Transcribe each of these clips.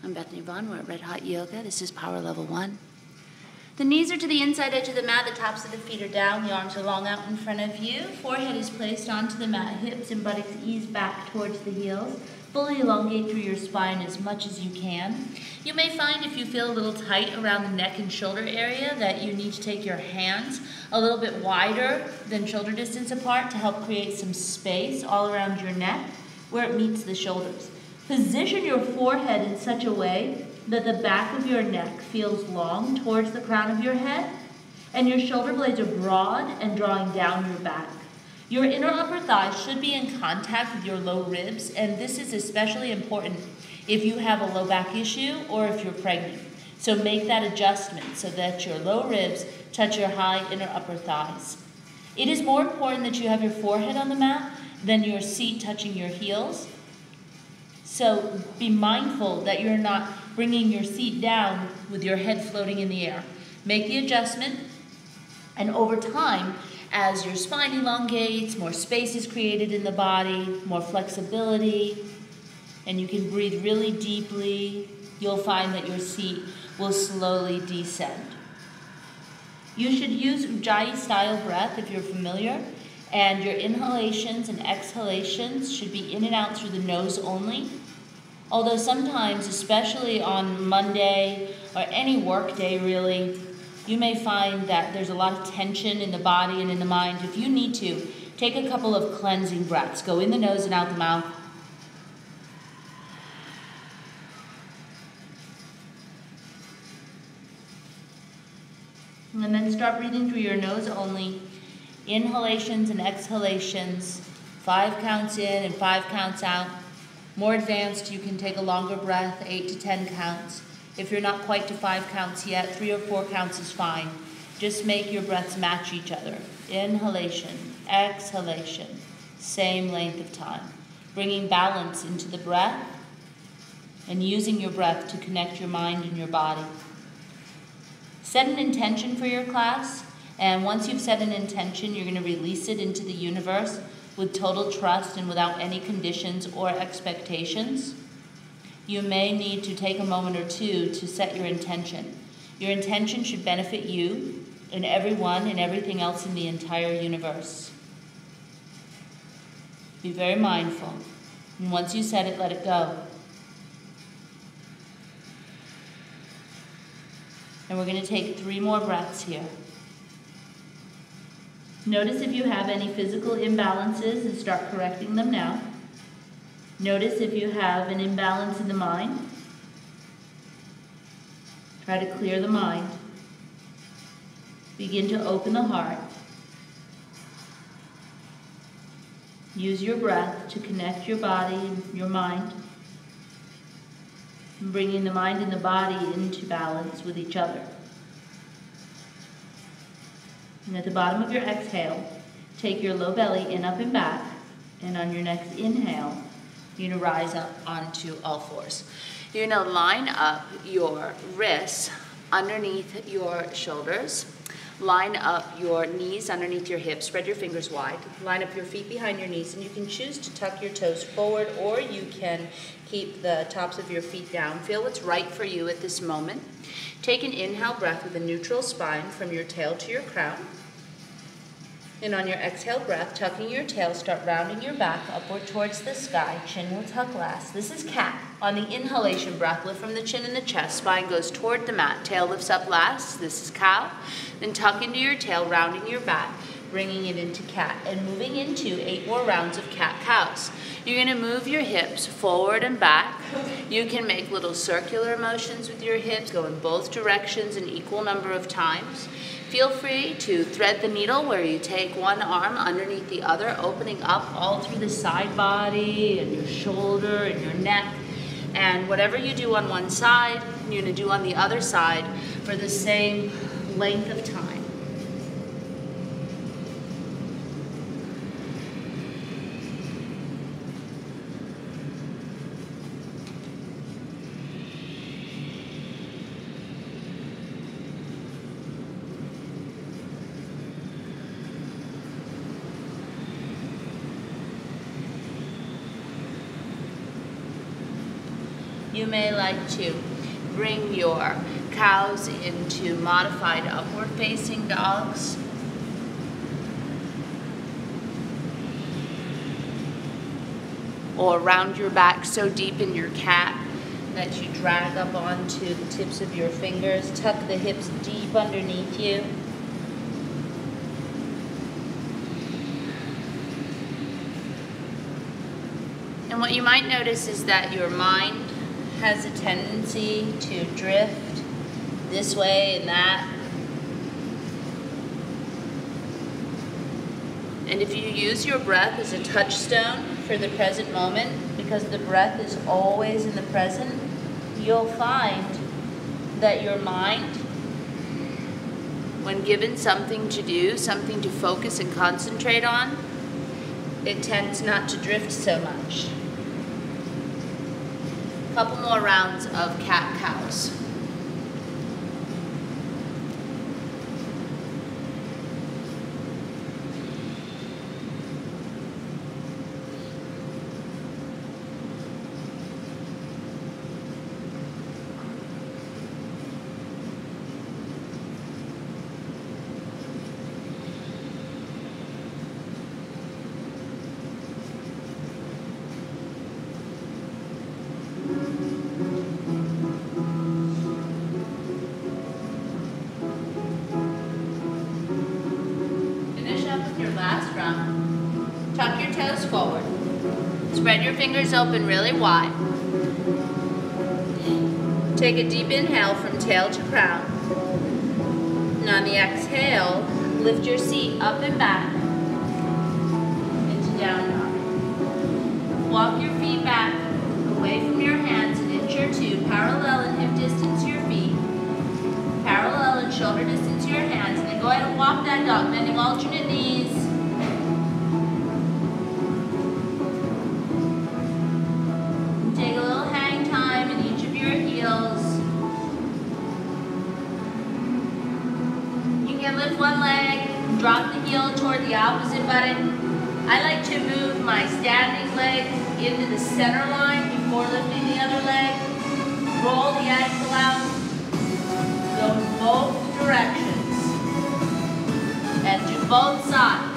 I'm Bethany Vaughn. We're at Red Hot Yoga. This is Power Level 1. The knees are to the inside edge of the mat. The tops of the feet are down. The arms are long out in front of you. Forehead is placed onto the mat. Hips and buttocks ease back towards the heels. Fully elongate through your spine as much as you can. You may find if you feel a little tight around the neck and shoulder area that you need to take your hands a little bit wider than shoulder distance apart to help create some space all around your neck where it meets the shoulders. Position your forehead in such a way that the back of your neck feels long towards the crown of your head and your shoulder blades are broad and drawing down your back. Your inner upper thighs should be in contact with your low ribs, and this is especially important if you have a low back issue or if you're pregnant. So make that adjustment so that your low ribs touch your high inner upper thighs. It is more important that you have your forehead on the mat than your seat touching your heels. So be mindful that you're not bringing your seat down with your head floating in the air. Make the adjustment, and over time, as your spine elongates, more space is created in the body, more flexibility, and you can breathe really deeply, you'll find that your seat will slowly descend. You should use Ujjayi-style breath if you're familiar, and your inhalations and exhalations should be in and out through the nose only. Although sometimes, especially on Monday or any work day really, you may find that there's a lot of tension in the body and in the mind. If you need to, take a couple of cleansing breaths. Go in the nose and out the mouth. And then start breathing through your nose only. Inhalations and exhalations, 5 counts in and 5 counts out. More advanced, you can take a longer breath, 8 to 10 counts. If you're not quite to 5 counts yet, 3 or 4 counts is fine. Just make your breaths match each other. Inhalation, exhalation, same length of time. Bringing balance into the breath and using your breath to connect your mind and your body. Set an intention for your class. And once you've set an intention, you're going to release it into the universe with total trust and without any conditions or expectations. You may need to take a moment or two to set your intention. Your intention should benefit you and everyone and everything else in the entire universe. Be very mindful. And once you set it, let it go. And we're going to take 3 more breaths here. Notice if you have any physical imbalances and start correcting them now. Notice if you have an imbalance in the mind. Try to clear the mind. Begin to open the heart. Use your breath to connect your body and your mind. Bringing the mind and the body into balance with each other. And at the bottom of your exhale, take your low belly in, up, and back. And on your next inhale, you're going to rise up onto all fours. You're going to line up your wrists underneath your shoulders. Line up your knees underneath your hips. Spread your fingers wide. Line up your feet behind your knees. And you can choose to tuck your toes forward, or you can keep the tops of your feet down. Feel what's right for you at this moment. Take an inhale breath with a neutral spine from your tail to your crown. And on your exhale breath, tucking your tail, start rounding your back upward towards the sky. Chin will tuck last. This is cat. On the inhalation breath, lift from the chin and the chest. Spine goes toward the mat. Tail lifts up last. This is cow. Then tuck into your tail, rounding your back, bringing it into cat, and moving into 8 more rounds of cat-cows. You're going to move your hips forward and back. You can make little circular motions with your hips, go in both directions an equal number of times. Feel free to thread the needle where you take one arm underneath the other, opening up all through the side body and your shoulder and your neck. And whatever you do on one side, you're going to do on the other side for the same length of time. You may like to bring your cows into modified upward facing dogs. Or round your back so deep in your cat that you drag up onto the tips of your fingers. Tuck the hips deep underneath you. And what you might notice is that your mind has a tendency to drift this way and that. And if you use your breath as a touchstone for the present moment, because the breath is always in the present, you'll find that your mind, when given something to do, something to focus and concentrate on, it tends not to drift so much. A couple more rounds of cat-cows. Last round. Tuck your toes forward. Spread your fingers open really wide. Take a deep inhale from tail to crown. And on the exhale, lift your seat up and back into down dog. Walk your feet back away from your hands an inch or two, parallel in hip distance to your feet, parallel in shoulder distance to your hands, and then go ahead and walk that dog, bending alternate knees. Take a little hang time in each of your heels. You can lift one leg, drop the heel toward the opposite button. I like to move my standing leg into the center line before lifting the other leg. Roll the ankle out. Go in both directions. And do both sides.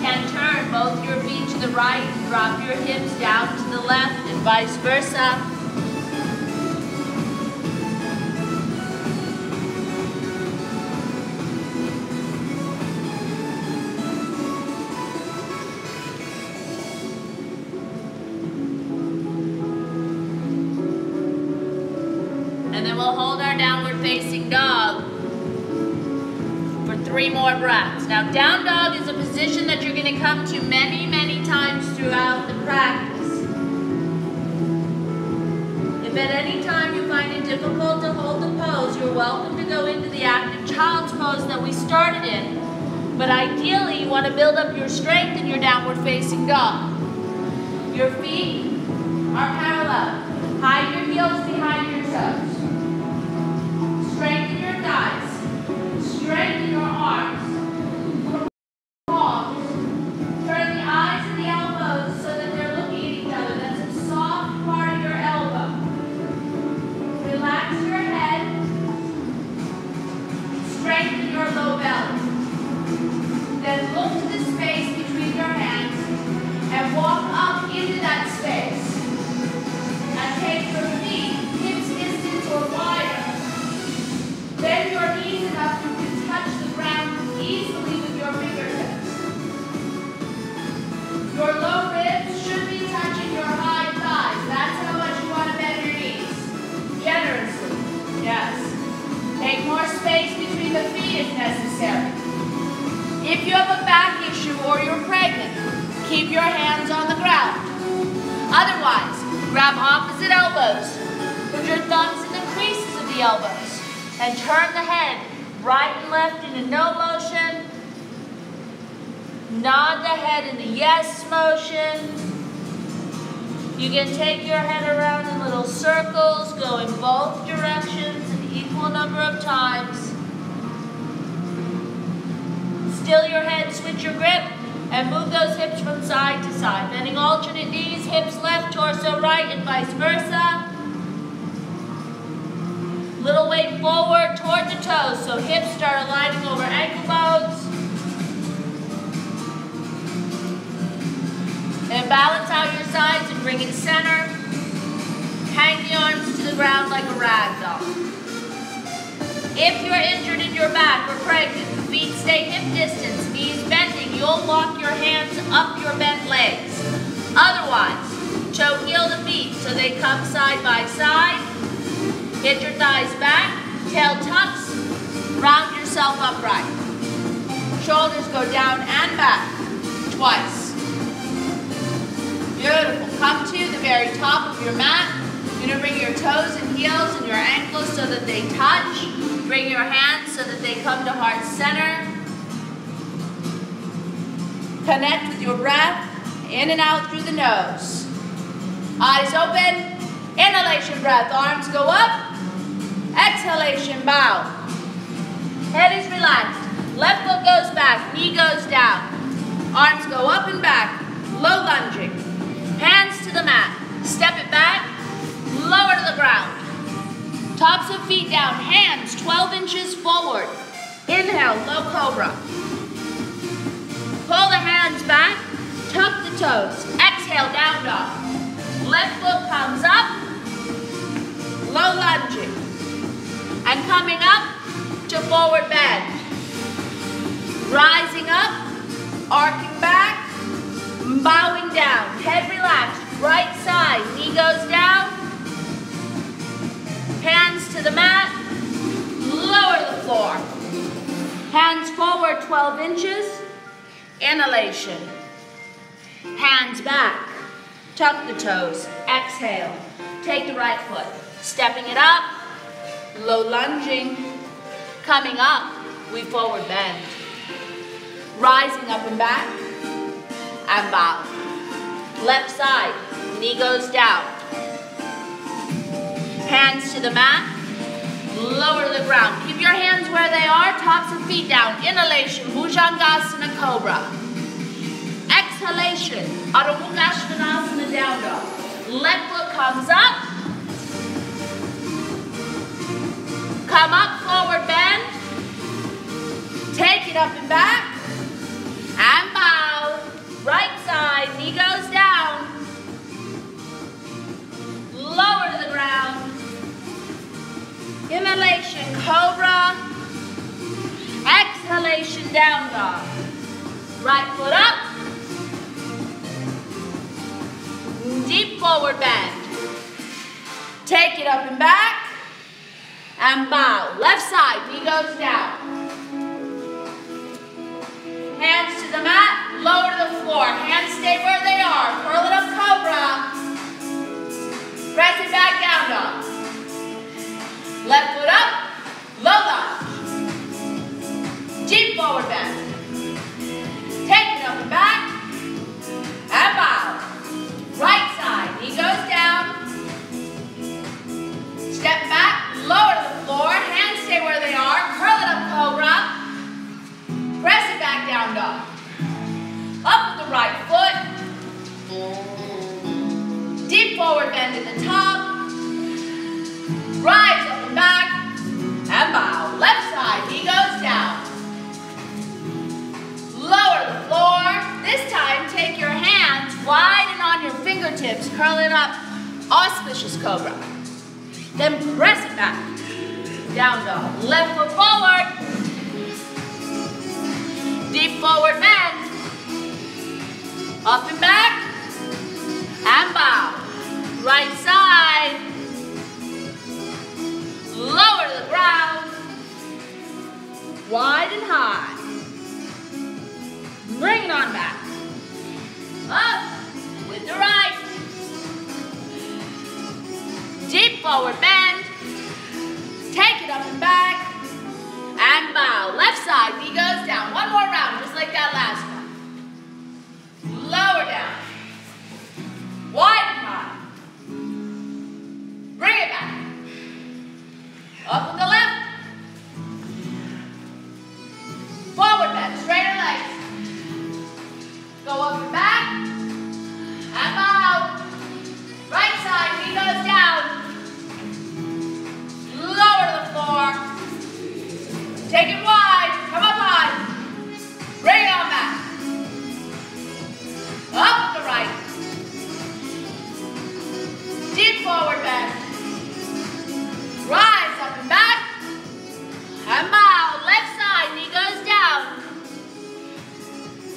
And turn both your feet to the right, drop your hips down to the left, and vice versa. And then we'll hold our downward facing dog for 3 more breaths. Now, down dog is a position that you're going to come to many, many times throughout the practice. If at any time you find it difficult to hold the pose, you're welcome to go into the active child's pose that we started in. But ideally, you want to build up your strength in your downward facing dog. Your feet are parallel. Hide your heels behind your toes. Strengthen your thighs. Strengthen your arms. Turn the eyes and the elbows so that they're looking at each other. That's a soft part of your elbow. Relax your head. Strengthen your low belly. Then look to the space between your hands and walk up into that space. And take your feet hips distance or wider. Bend your knees enough you can touch the ground easily with your fingertips. Your low ribs should be touching your high thighs. That's how much you want to bend your knees. Generously. Yes. Take more space between the feet if necessary. If you have a back issue or you're pregnant, keep your hands on the ground. Otherwise, grab opposite elbows. Put your thumbs in the creases of the elbows. And turn the head right and left in a no motion. Nod the head in the yes motion. You can take your head around in little circles, go in both directions an equal number of times. Still your head switch your grip and move those hips from side to side. Bending alternate knees, hips left, torso right, and vice versa. Little weight forward toward the toes, so hips start aligning over ankle bones. And balance out your sides and bring it center. Hang the arms to the ground like a rag doll. If you're injured in your back or pregnant, feet stay hip distance, knees bending, you'll walk your hands up your bent legs. Otherwise, choke heel to feet so they come side by side. Hit your thighs back, tail tucks, round yourself upright. Shoulders go down and back, twice. Beautiful. Come to the very top of your mat. You're going to bring your toes and heels and your ankles so that they touch. Bring your hands so that they come to heart center. Connect with your breath, in and out through the nose. Eyes open, inhalation breath, arms go up. Exhalation, bow. Head is relaxed. Left foot goes back, knee goes down. Arms go up and back, low lunging. Hands to the mat. Step it back, lower to the ground. Tops of feet down, hands 12 inches forward. Inhale, low cobra. Pull the hands back, tuck the toes. Exhale, down dog. Left foot comes up, low lunging. And coming up to forward bend. Rising up, arcing back, bowing down. Head relaxed, right side, knee goes down. Hands to the mat, lower to the floor. Hands forward 12 inches, inhalation. Hands back, tuck the toes, exhale. Take the right foot, stepping it up, low lunging. Coming up, we forward bend. Rising up and back, and bow. Left side, knee goes down. Hands to the mat, lower to the ground. Keep your hands where they are, tops of feet down. Inhalation, Bhujangasana Cobra. Exhalation, Adho Mukha Svanasana Down Dog. Left foot comes up. Come up, forward bend. Take it up and back. And bow. Right side, knee goes down. Lower to the ground. Inhalation, cobra. Exhalation, down dog. Right foot up. Deep forward bend. Take it up and back. And bow. Left side, knee goes down. Hands to the mat, lower to the floor. Hands stay where they are. Curl it up, cobra. Press it back down, dog. Left foot up, low lunge. Deep forward bend. Take it up and back, and bow. Right side, knee goes down. Step back, lower to the floor. Hands stay where they are. Curl it up, cobra. Press it back down, dog. Up with the right foot. Deep forward bend at the top. Rise up and back. And bow. Left side, knee goes down. Lower the floor. This time, take your hands wide and on your fingertips. Curl it up. Auspicious cobra. Then press it back. Down dog. Left foot forward. Deep forward bend. Up and back. And bow. Right side. Lower to the ground. Wide and high. Bring it on back. Up with the right. Deep forward bend. Take it up and back. And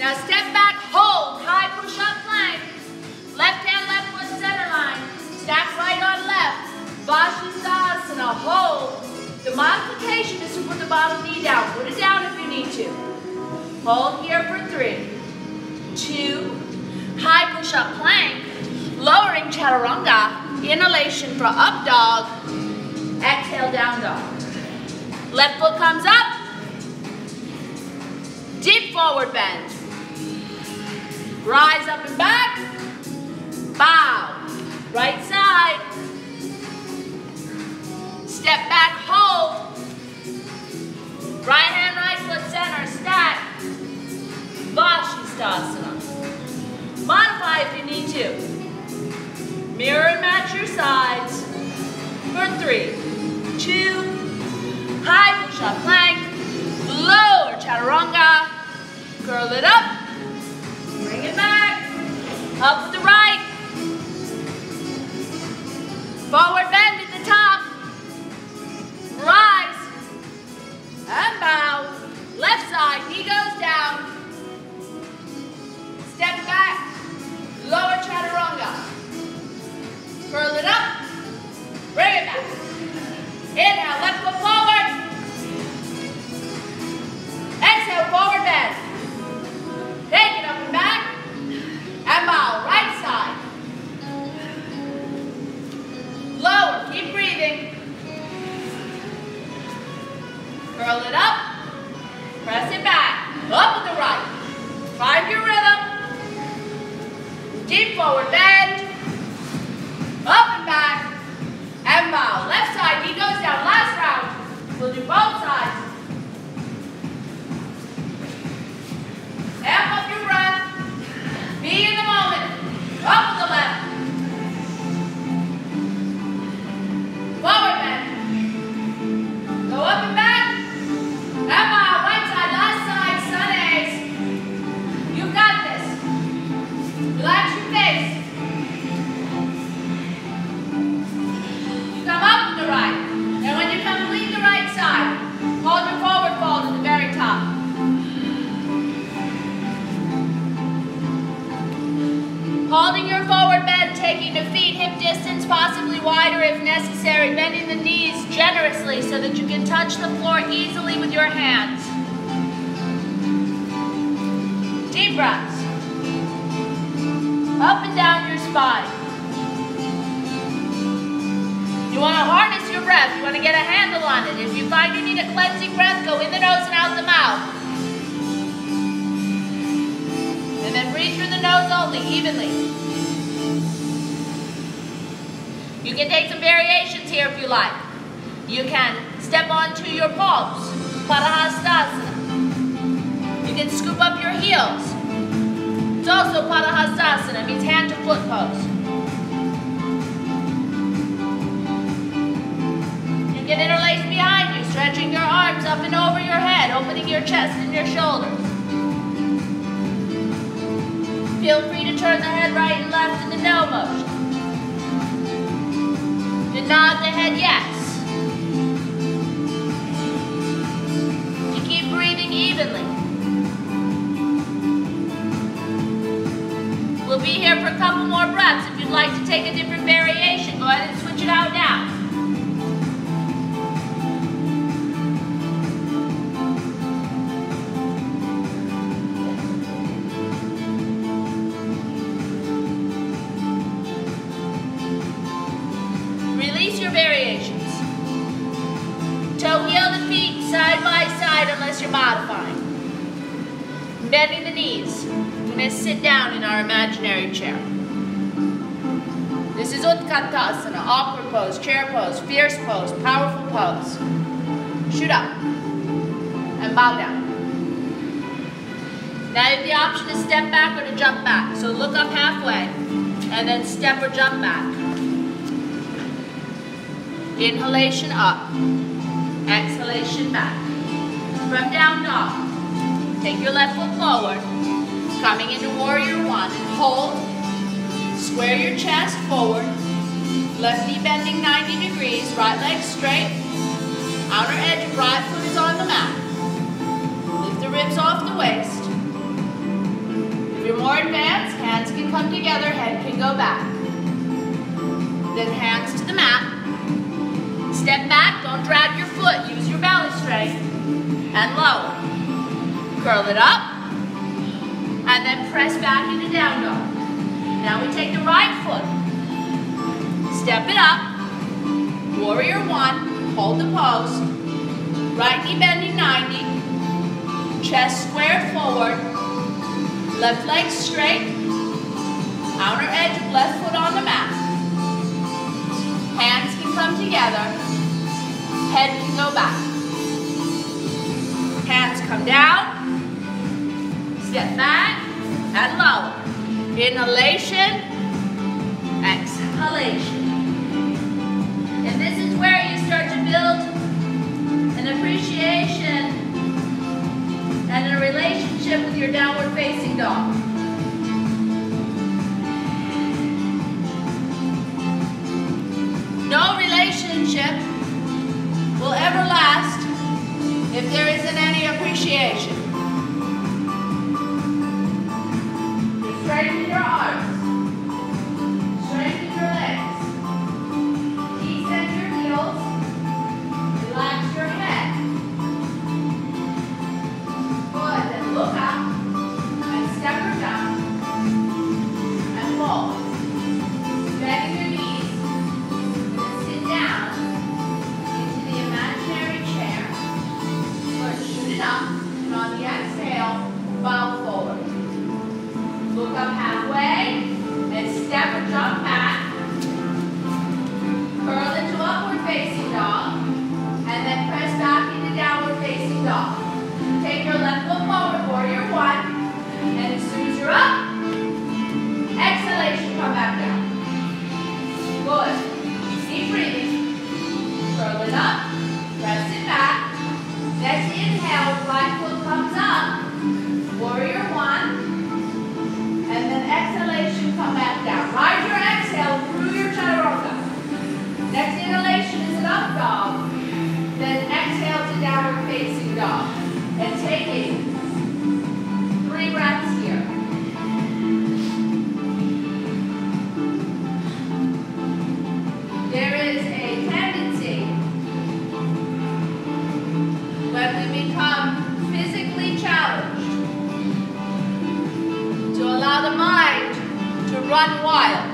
Now step back, hold, high push-up plank. Left hand, left foot center line. Stack right on left. Vashisthasana, hold. The modification is to put the bottom knee down. Put it down if you need to. Hold here for 3, 2, high push-up plank. Lowering chaturanga. Inhalation for up dog. Exhale, down dog. Left foot comes up. Deep forward bend. Rise up and back. Bow. Right side. Step back, hold. Right hand, right foot center, stack. Vashisthasana. Modify if you need to. Mirror and match your sides. For 3, 2, high push-up plank. Lower chaturanga. Curl it up. Bring it back. Up with the right. Forward bend at the top. Rise. And bow. Left side, knee goes down. Step back. Lower chaturanga. Curl it up. Bring it back. Inhale, left foot forward. Exhale, forward bend. Take it up and back. And bow, right side. Lower, keep breathing. Curl it up. Press it back. Up with the right. Find your rhythm. Deep forward bend. Up and back. And bow. Left side, knee goes down. Last round. We'll do both sides. Amp up your breath. Be in the moment. Up with the left. Forward bend. Go up and back. And bow. Right side, last side. Sun A's. You got this. Relax your face. You come up with the right. And when you complete the right side, hold your forward fold at the very top. Holding your forward bend, taking the feet hip distance, possibly wider if necessary, bending the knees generously so that you can touch the floor easily with your hands. Deep breaths. Up and down your spine. You want to harness your breath. You want to get a handle on it. If you find you need a cleansing breath, go in the nose and out the mouth. And then breathe through the nose only, evenly. You can take some variations here if you like. You can step onto your palms, Padahastasana. You can scoop up your heels. It's also Padahastasana, means hand to foot pose. You can interlace behind you, stretching your arms up and over your head, opening your chest and your shoulders. Feel free to turn the head right and left in the no motion. To nod the head yes. To keep breathing evenly. We'll be here for a couple more breaths. If you'd like to take a different variation, go ahead and switch it out now. Variations. Toe heel the feet side by side unless you're modifying. Bending the knees. We're going to sit down in our imaginary chair. This is Utkatasana, awkward pose, chair pose, fierce pose, powerful pose. Shoot up and bow down. Now you have the option to step back or to jump back. So look up halfway and then step or jump back. Inhalation up, exhalation back. From down dog, take your left foot forward, coming into warrior one, and hold. Square your chest forward, left knee bending 90 degrees, right leg straight. Outer edge of right foot is on the mat. Lift the ribs off the waist. come together, head can go back. Then hands to the mat. Step back, don't drag your foot, use your belly strength. And lower. Curl it up. And then press back into down dog. Now we take the right foot. Step it up. Warrior one, hold the pose. Right knee bending 90. Chest squared forward. Left leg straight. Outer edge of left foot on the mat. Hands can come together. Head can go back. Hands come down. Step back and lower. Inhalation. Exhalation. And this is where you start to build an appreciation and a relationship with your downward facing dog. No relationship will ever last if there isn't any appreciation. Straighten your arms. Straighten your legs. Descend your heels. Relax your head. Good. Then look up and step or jump and fold. Bending your knees. And sit down into the imaginary chair. Or shoot it up. And on the exhale, bow forward. Look up halfway and step or jump back. Curl into upward facing dog and then press back into downward facing dog. Take your left foot forward, warrior one, and as soon as you're up, exhalation, come back down. Good. Deep breathing. Curl it up, press it back. Next inhale, right foot comes up, warrior one. And then exhalation, come back down. Ride your exhale through your chaturanga. Next inhalation is an up dog. Then exhale to downward facing dog. And taking 3 breaths here. There is a tendency when we become physically challenged to allow the mind to run wild.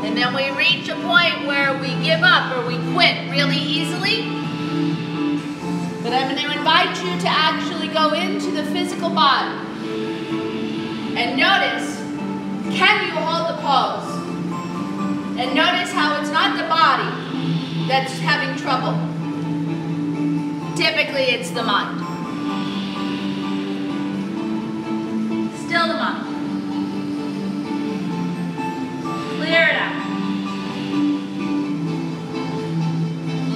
And then we reach a point where we give up or we quit really easily. But I'm going to invite you to actually go into the physical body and notice, can you hold the pose? And notice how it's not the body that's having trouble. Typically it's the mind. Still the mind. Clear it out.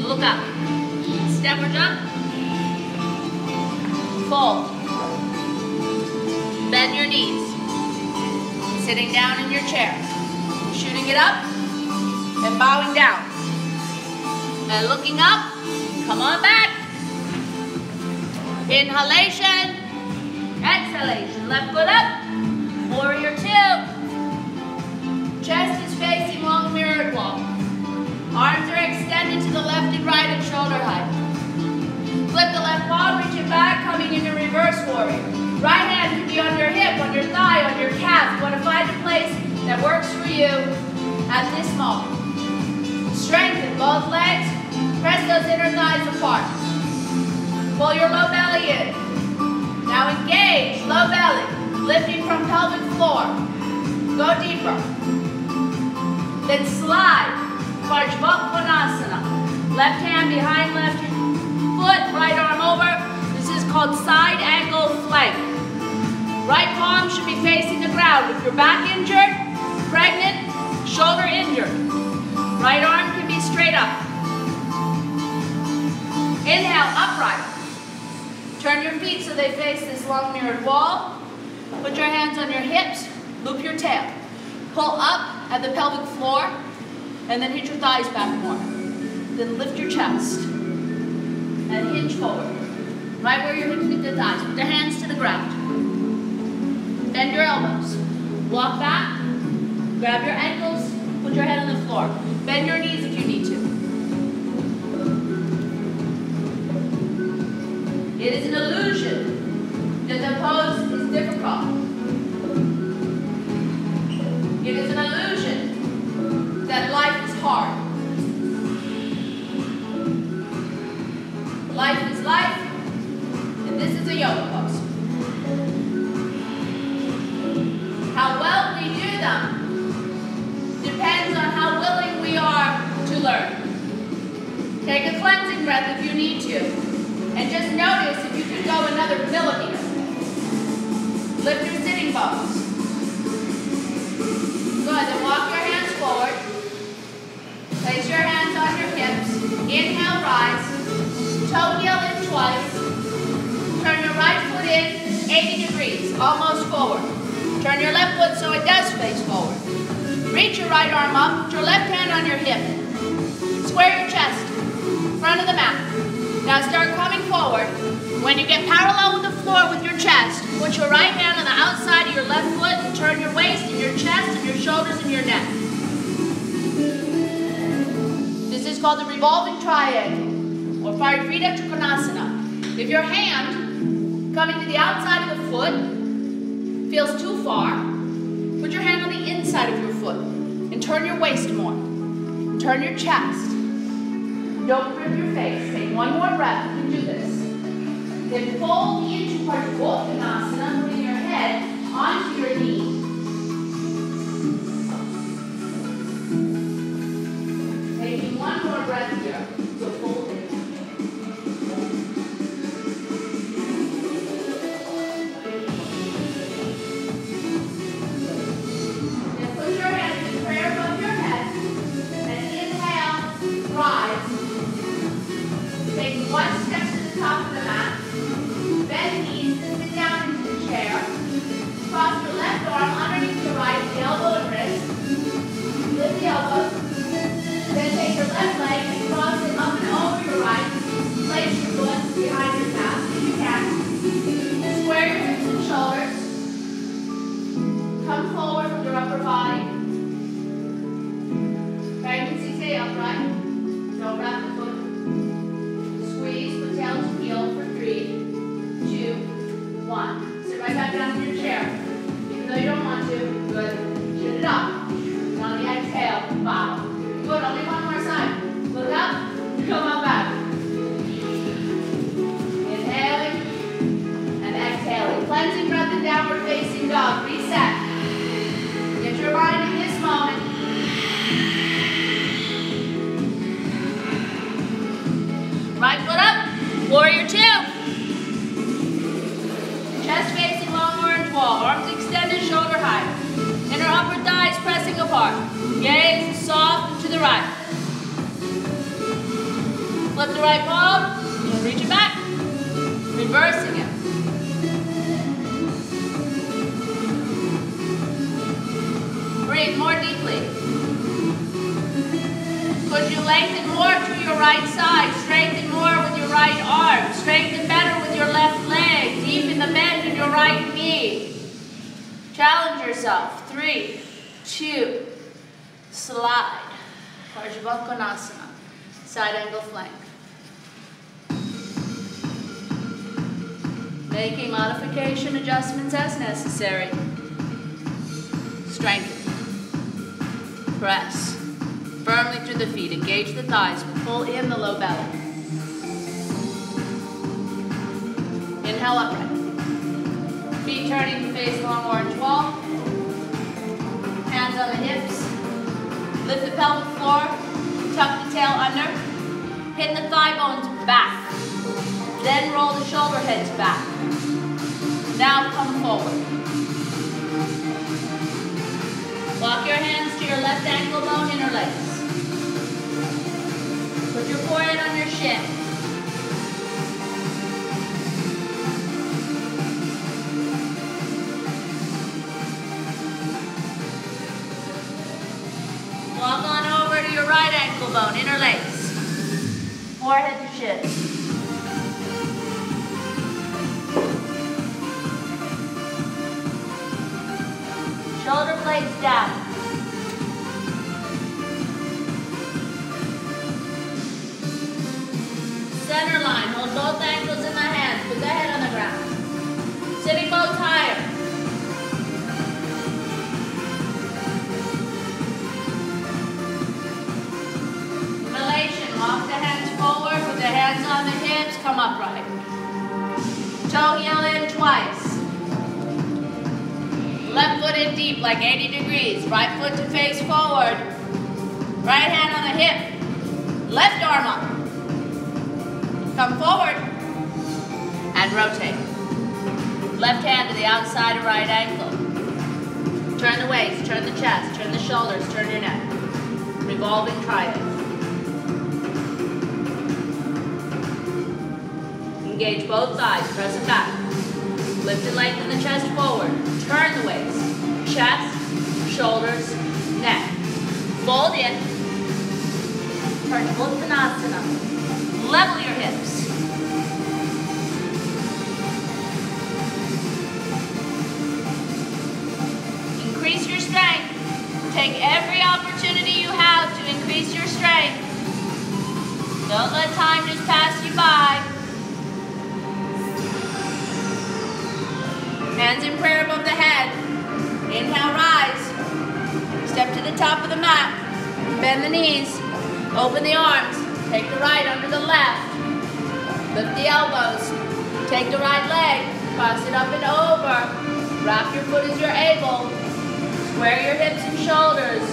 Look up. Step or jump. Fold. Bend your knees. Sitting down in your chair. Shooting it up and bowing down. And looking up. Come on back. Inhalation. Exhalation. Left foot up. Warrior two. Chest is facing long mirrored wall. Arms are extended to the left and right at shoulder height. Flip the left palm, reach it back, coming into reverse warrior. Right hand can be on your hip, on your thigh, on your calf. You want to find a place that works for you at this moment. Strengthen both legs. Press those inner thighs apart. Pull your low belly in. Now engage, low belly, lifting from pelvic floor. Go deeper. Then slide, Parsvottanasana. Left hand behind left foot, right arm over. This is called side angle flank. Right palm should be facing the ground. If you're back injured, pregnant, shoulder injured. Right arm can be straight up. Inhale, upright. Turn your feet so they face this long mirrored wall. Put your hands on your hips, loop your tail. Pull up at the pelvic floor, and then hit your thighs back more. Then lift your chest, and hinge forward. Right where your hips meet the thighs. Put the hands to the ground. Bend your elbows. Walk back, grab your ankles, put your head on the floor. Bend your knees if you need to. It is an illusion that the pose is difficult. It is an illusion that life is hard. Life is life, and this is a yoga pose. How well we do them depends on how willing we are to learn. Take a cleansing breath if you need to, and just notice if you could go another millimeter. Lift your sitting bones. Good, then walk your hands forward. Place your hands on your hips. Inhale, rise. Toe heel in twice. Turn your right foot in 80 degrees, almost forward. Turn your left foot so it does face forward. Reach your right arm up, put your left hand on your hip. Square your chest, front of the mat. Now start coming forward. When you get parallel with the floor with your chest, put your right hand on the outside of your left foot and turn your waist and your chest and your shoulders and your neck. This is called the revolving triangle, or Parivrita Trikonasana. If your hand coming to the outside of the foot feels too far, put your hand on the inside of your foot and turn your waist more. Turn your chest. Don't grip your face. Take one more breath. You can do this. Then fold into Parivrita, putting your head onto your knee. Taking one more breath here. So fold it. Then put your hands in prayer above your head. And inhale, rise. Take one step to the top of the mat. Bend knees, sit down into the chair. Cross your left arm underneath your right, the elbow and wrist. Lift the elbows. Then take your left leg and cross it up and over your right. Place your foot behind your calf if you can. Square your hips and shoulders. Come forward with your upper body. Pregnancy, stay upright. Don't wrap the foot. Squeeze the tail to heel for 3, 2, 1. Sit right back down in your chair. Even though you don't want to, good. Chin it up. And on the exhale, bow. Good, only one more side. Look up, come on back. Inhaling and exhaling. Cleansing breath in downward facing dog. Reset. Get your mind in this moment. Right foot up, warrior 2. Chest facing long orange wall, arms extended, shoulder height. Inner upper thighs pressing apart. Gaze soft to the right. Flip the right palm, and reach it back. Reversing it. Breathe more deeply. Push your lengthen more to your right side. Strengthen more with your right arm. Strengthen better with your left leg. Deepen the bend in your right knee. Challenge yourself. 3, 2, slide. Parivrita, side angle flank. Making modification adjustments as necessary. Strengthen. Press. Firmly through the feet. Engage the thighs. Pull in the low belly. Inhale upright. Feet turning to face long orange wall. Hands on the hips. Lift the pelvic floor. Tuck the tail under. Hit the thigh bones back. Then roll the shoulder heads back. Now come forward. Walk your hands to your left ankle bone, interlace. Put your forehead on your shin. Walk on over to your right ankle bone, interlace. Forehead to shin. Shoulder legs down. Center line, hold both ankles in the hands, put the head on the ground. Sitting bones higher. Inhalation, walk the hands forward, put the hands on the hips, come upright. Toe heel in twice. Left foot in deep, like 80 degrees. Right foot to face forward. Right hand on the hip. Left arm up. Come forward. And rotate. Left hand to the outside of right ankle. Turn the waist, turn the chest, turn the shoulders, turn your neck. Revolving triangle. Engage both thighs, press them back. Lift and lengthen the chest forward. Turn the waist. Chest, shoulders, neck. Fold in. Turn to Uttanasana. Level your hips. Increase your strength. Take every opportunity you have to increase your strength. Don't let time just pass you by. Hands in prayer above the head. Inhale, rise. Step to the top of the mat. Bend the knees. Open the arms. Take the right under the left. Lift the elbows. Take the right leg. Cross it up and over. Wrap your foot as you're able. Square your hips and shoulders.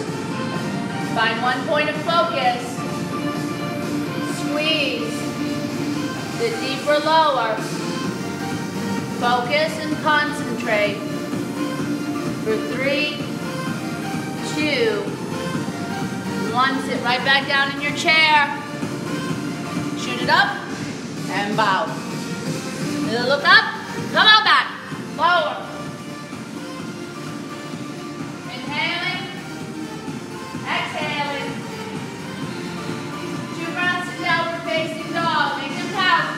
Find one point of focus. Squeeze. Sit deeper, lower. Focus and concentrate. For 3, 2, 1. Sit right back down in your chair. Shoot it up and bow. Look up. Come on back. Lower. Inhaling. Exhaling. 2 breaths in downward facing dog. Make them count.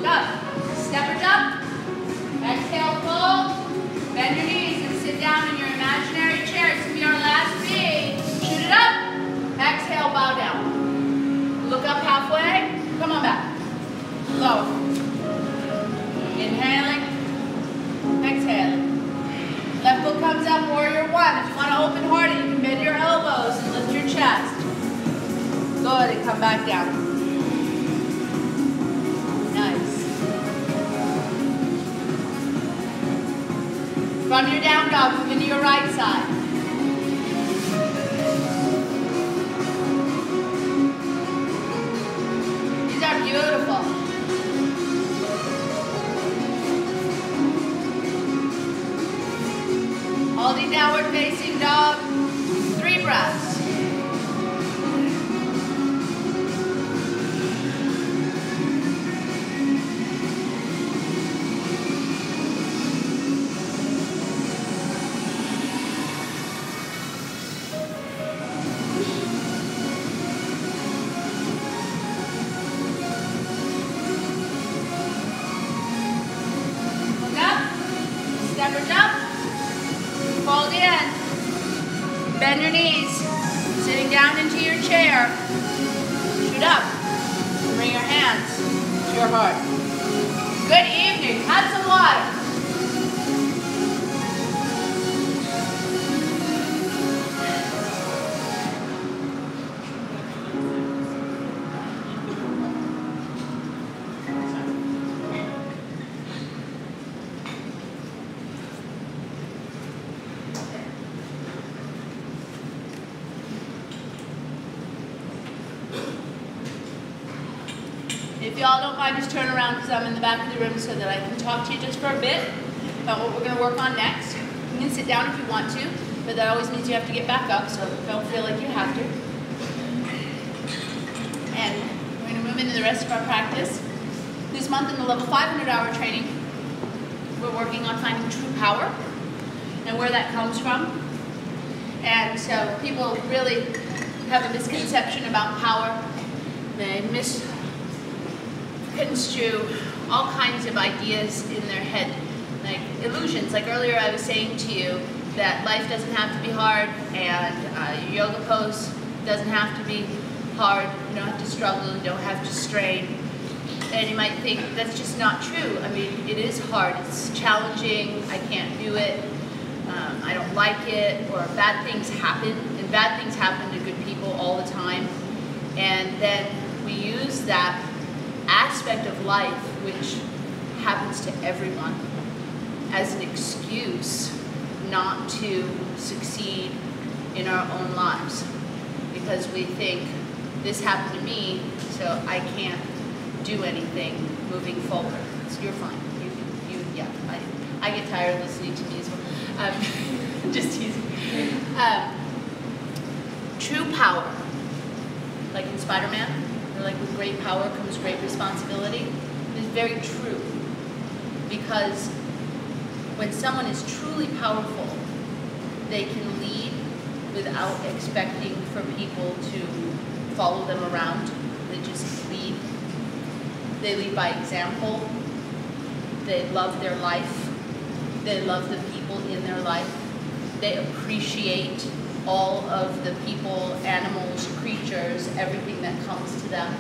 Up. Step or jump. Exhale, fold. Bend your knees and sit down in your imaginary chair. This will be our last B. Shoot it up. Exhale, bow down. Look up halfway. Come on back. Lower. Inhaling. Exhaling. Left foot comes up, warrior 1. If you want to open hearted, you can bend your elbows and lift your chest. Good, and come back down. From your down dog, move into your right side. These are beautiful. Holding downward facing dog, 3 breaths. Step or jump. Fold in. Bend your knees. Sitting down into your chair. Shoot up. Bring your hands to your heart. Good evening. Have some water. If y'all don't mind, just turn around because I'm in the back of the room so that I can talk to you just for a bit about what we're going to work on next. You can sit down if you want to, but that always means you have to get back up, so don't feel like you have to. And we're going to move into the rest of our practice. This month in the level 500-hour training, we're working on finding true power and where that comes from. And so people really have a misconception about power. They misconstrue all kinds of ideas in their head, like illusions. Like earlier I was saying to you that life doesn't have to be hard, and your yoga pose doesn't have to be hard. You don't have to struggle, you don't have to strain. And you might think that's just not true. I mean, it is hard, it's challenging, I can't do it, I don't like it, or bad things happen, and bad things happen to good people all the time. And then we use that aspect of life, which happens to everyone, as an excuse not to succeed in our own lives. Because we think, this happened to me, so I can't do anything moving forward. So you're fine. Yeah, I get tired listening to me as well. Just teasing. True power, like in Spider-Man, or like with great power comes great responsibility, is very true. Because when someone is truly powerful, they can lead without expecting for people to follow them around. They just lead. They lead by example. They love their life. They love the people in their life. They appreciate all of the people, animals, creatures, everything that comes to them.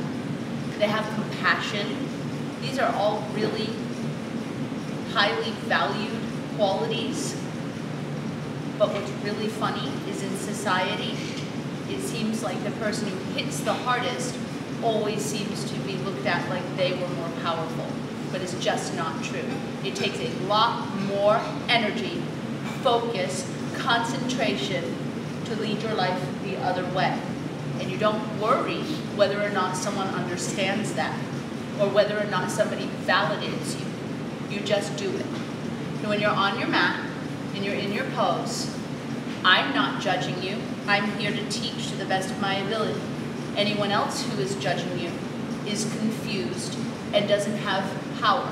They have compassion. These are all really highly valued qualities. But what's really funny is in society, it seems like the person who hits the hardest always seems to be looked at like they were more powerful. But it's just not true. It takes a lot more energy, focus, concentration to lead your life the other way. And you don't worry whether or not someone understands that, or whether or not somebody validates you. You just do it. And when you're on your mat, and you're in your pose, I'm not judging you. I'm here to teach to the best of my ability. Anyone else who is judging you is confused and doesn't have power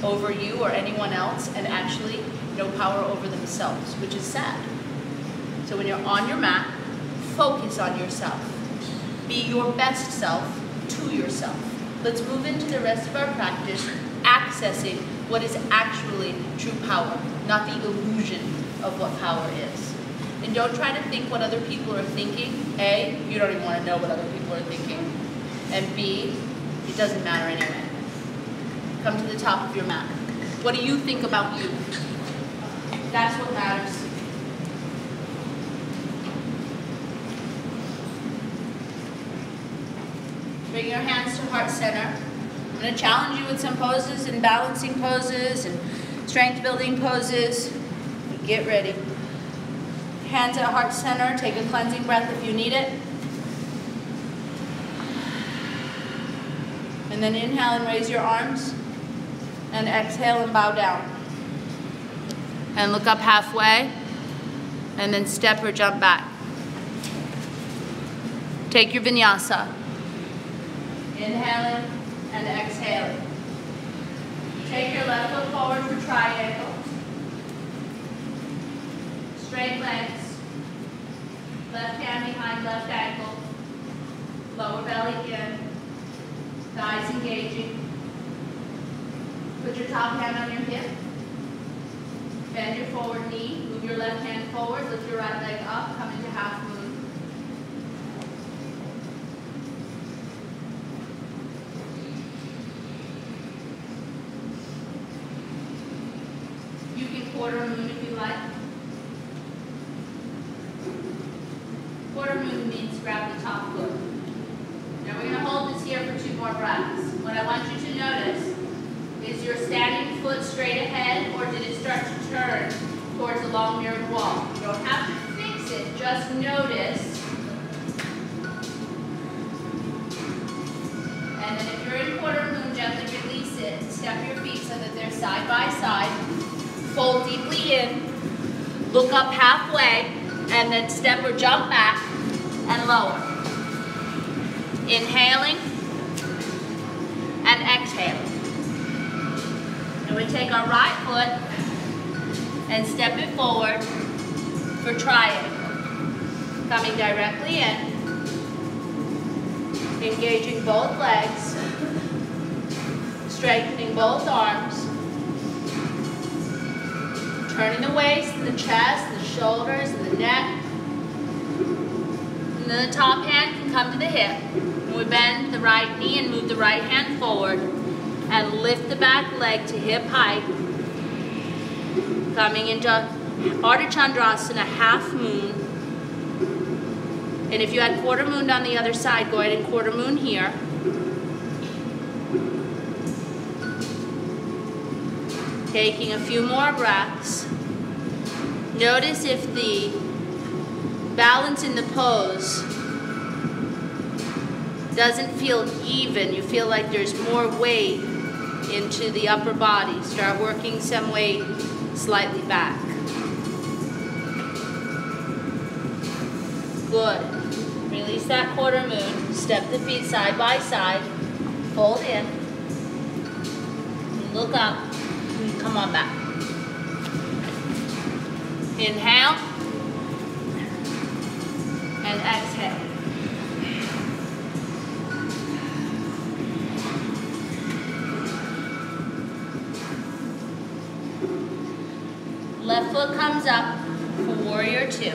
over you or anyone else, and actually no power over themselves, which is sad. So when you're on your mat, focus on yourself. Be your best self to yourself. Let's move into the rest of our practice, accessing what is actually true power, not the illusion of what power is. And don't try to think what other people are thinking. A, you don't even want to know what other people are thinking. And B, it doesn't matter anyway. Come to the top of your mat. What do you think about you? That's what matters. Bring your hands to heart center. I'm going to challenge you with some poses and balancing poses and strength building poses. Get ready. Hands at heart center. Take a cleansing breath if you need it. And then inhale and raise your arms. And exhale and bow down. And look up halfway. And then step or jump back. Take your vinyasa. Inhaling and exhaling. Take your left foot forward for triangle. Straight legs. Left hand behind left ankle. Lower belly in. Thighs engaging. Put your top hand on your hip. Bend your forward knee. Move your left hand forward. Lift your right leg up. Come into half moon. You can quarter moon if you like. Quarter moon means grab the top foot. Now we're going to hold this here for 2 more breaths. What I want you to notice is your standing foot straight ahead, or did it start to turn towards the long mirrored wall? You don't have to fix it, just notice. And then if you're in quarter moon, gently release it. Step your feet so that they're side by side. Fold deeply in, look up halfway, and then step or jump back and lower. Inhaling and exhaling. And we take our right foot and step it forward for triangle. Come Coming directly in. Engaging both legs. Strengthening both arms. Turning the waist, the chest, the shoulders, and the neck. And then the top hand can come to the hip. And we bend the right knee and move the right hand forward. And lift the back leg to hip height. Coming into Ardha Chandrasana, half moon. And if you had quarter moon on the other side, go ahead and quarter moon here. Taking a few more breaths. Notice if the balance in the pose doesn't feel even, you feel like there's more weight into the upper body. Start working some weight slightly back. Good. Release that quarter moon. Step the feet side by side. Fold in. Look up. And come on back. Inhale. And exhale. Left foot comes up for warrior two.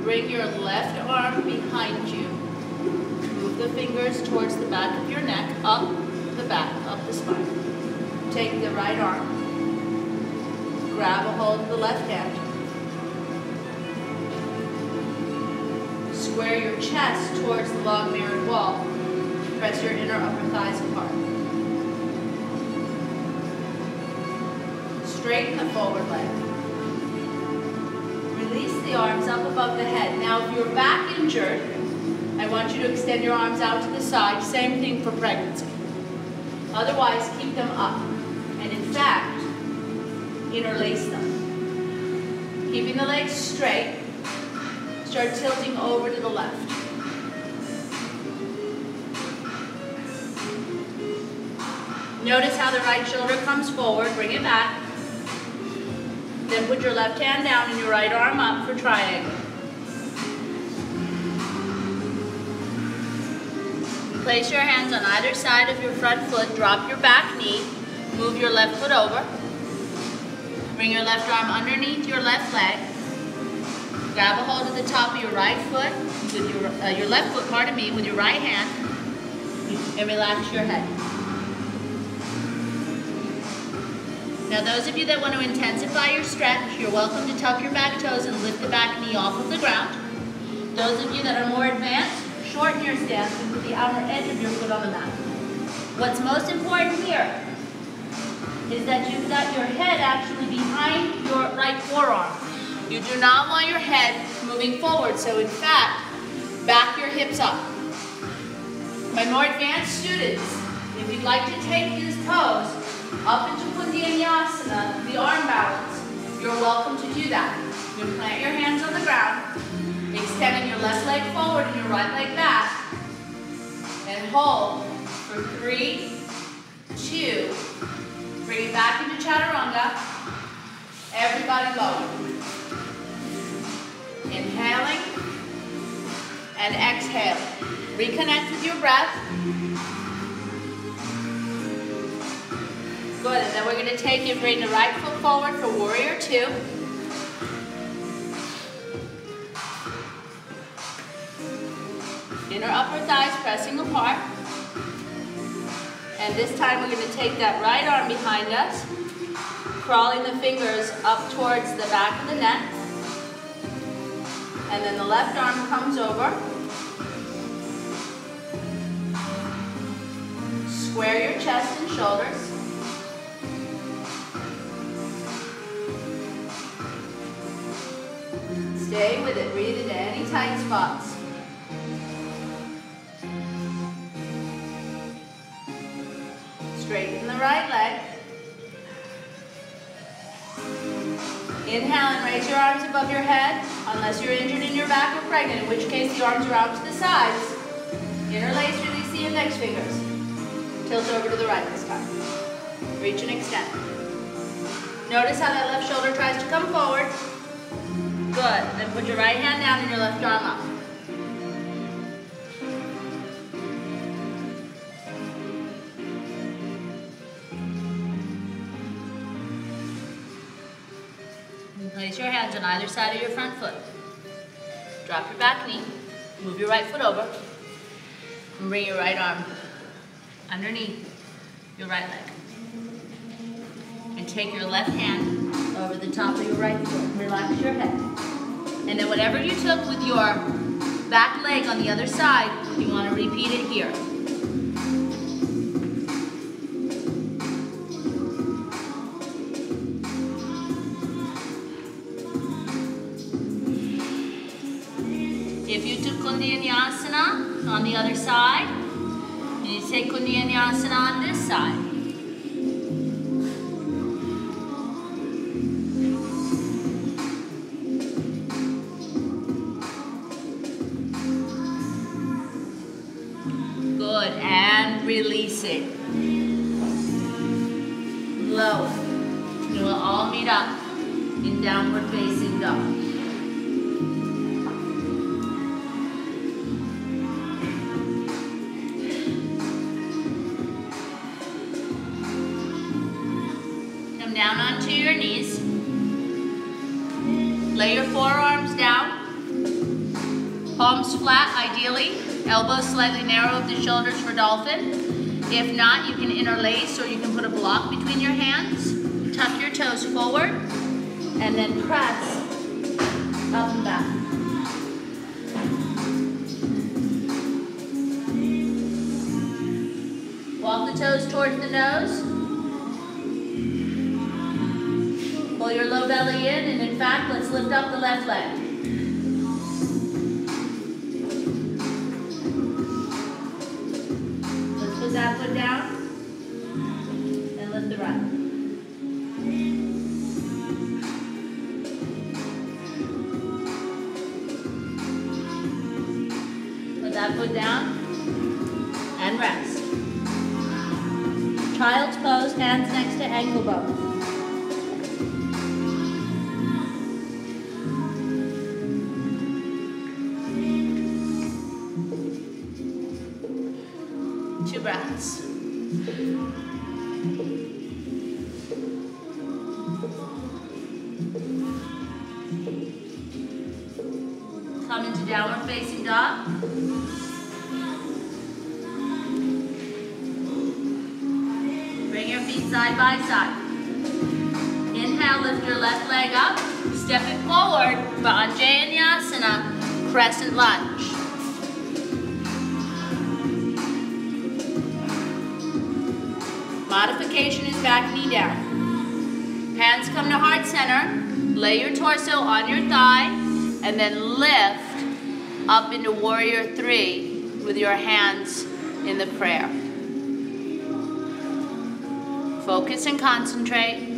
Bring your left arm behind you. Move the fingers towards the back of your neck, up the back, up the spine. Take the right arm. Grab a hold of the left hand. Square your chest towards the long mirrored wall. Press your inner upper thighs apart. Straighten the forward leg. Release the arms up above the head. Now if you're back injured, I want you to extend your arms out to the side. Same thing for pregnancy. Otherwise, keep them up. And in fact, interlace them. Keeping the legs straight. Start tilting over to the left. Notice how the right shoulder comes forward. Bring it back. Then put your left hand down and your right arm up for triangle. Place your hands on either side of your front foot. Drop your back knee. Move your left foot over. Bring your left arm underneath your left leg. Grab a hold of the top of your right foot, with your left foot, pardon me, with your right hand, and relax your head. Now those of you that want to intensify your stretch, you're welcome to tuck your back toes and lift the back knee off of the ground. Those of you that are more advanced, shorten your stance and put the outer edge of your foot on the mat. What's most important here is that you've got your head actually behind your right forearm. You do not want your head moving forward, so in fact, back your hips up. My more advanced students, if you'd like to take this pose up into Pundyanyasana, the arm balance, you're welcome to do that. You can plant your hands on the ground, extending your left leg forward and your right leg back, and hold for 3, 2, bring it back into Chaturanga. Everybody lower. Inhaling and exhaling. Reconnect with your breath. Good, and then we're going to take it, bring the right foot forward for warrior two. Inner upper thighs pressing apart. And this time we're going to take that right arm behind us, crawling the fingers up towards the back of the neck. And then the left arm comes over. Square your chest and shoulders. Stay with it. Breathe into any tight spots. Straighten the right leg. Inhale and raise your arms above your head, unless you're injured in your back or pregnant, in which case the arms are out to the sides. Interlace, release the index fingers. Tilt over to the right this time. Reach and extend. Notice how that left shoulder tries to come forward. Good. Then put your right hand down and your left arm up. And place your hands on either side of your front foot. Drop your back knee. Move your right foot over. And bring your right arm underneath your right leg. And take your left hand over the top of your right foot. Relax your head. And then whatever you took with your back leg on the other side, you want to repeat it here. If you took Kundalini on the other side, you take Kundalini on this side. Good, and release it. Lower. And we'll all meet up in downward facing dog. Down onto your knees. Lay your forearms down. Palms flat, ideally. Elbows slightly narrow of the shoulders for dolphin. If not, you can interlace or you can put a block between your hands. Tuck your toes forward and then press up and back. Walk the toes towards the nose. Pull your low belly in, and in fact, let's lift up the left leg. Let's put that foot down, and lift the right. Put that foot down, and rest. Child's pose, hands next to ankle bone. Two breaths. Come into downward facing dog. Bring your feet side by side. Inhale, lift your left leg up. Step it forward for Anjayanyasana, crescent lunge. Modification is back knee down. Hands come to heart center. Lay your torso on your thigh and then lift up into warrior three with your hands in the prayer. Focus and concentrate.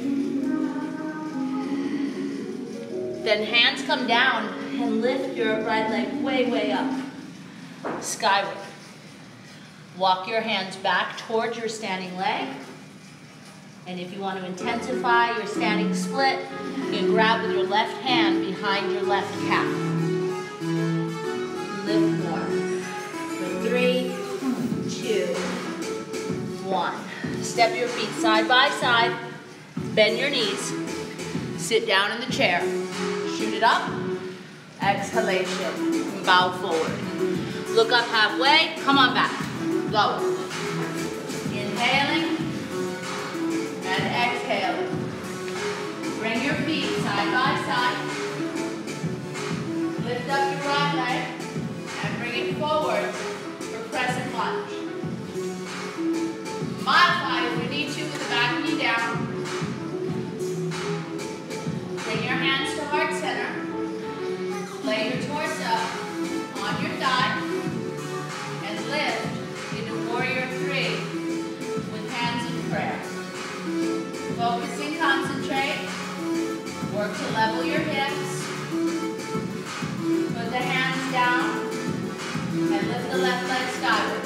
Then hands come down and lift your right leg way, way up. Skyward. Walk your hands back towards your standing leg. And if you want to intensify your standing split, you can grab with your left hand behind your left calf. Lift more. For 3, 2, 1. Step your feet side by side. Bend your knees. Sit down in the chair. Shoot it up. Exhalation. Bow forward. Look up halfway. Come on back. Lower. Inhaling and exhaling. Bring your feet side by side. Lift up your right leg and bring it forward for crescent lunge. Modify if you need to with the back knee down. Bring your hands to heart center. Lay your torso on your thigh and lift into warrior three with hands in prayer. Focus and concentrate. Work to level your hips. Put the hands down and lift the left leg skyward.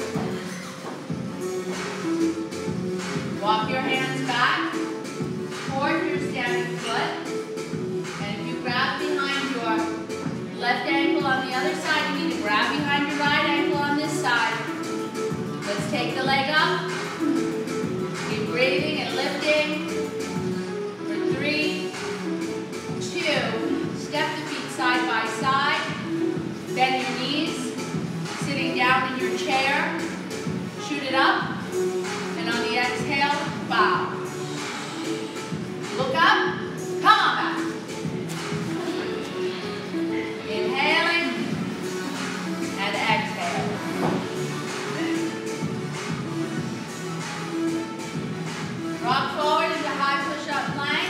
Take the leg up. Keep breathing and lifting. For 3, 2. Step the feet side by side. Bend your knees. Sitting down in your chair. Shoot it up. And on the exhale, bow. Look up. Come on back. Inhaling. And exhale. Rock forward into high push-up plank.